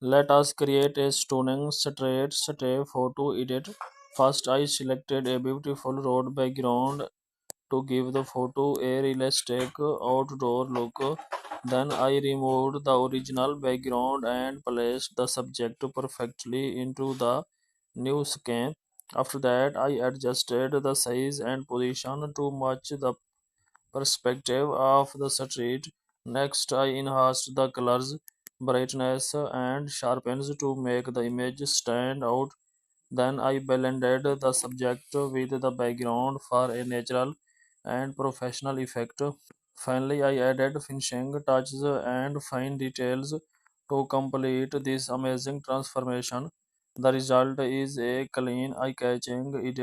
Let us create a stunning straight step photo edit. First, I selected a beautiful road background to give the photo a realistic outdoor look. Then I removed the original background and placed the subject perfectly into the new scan. After that, I adjusted the size and position to match the perspective of the street. Next, I enhanced the colors, brightness, and sharpness to make the image stand out. Then I blended the subject with the background for a natural and professional effect. Finally, I added finishing touches and fine details to complete this amazing transformation. The result is a clean, eye-catching edit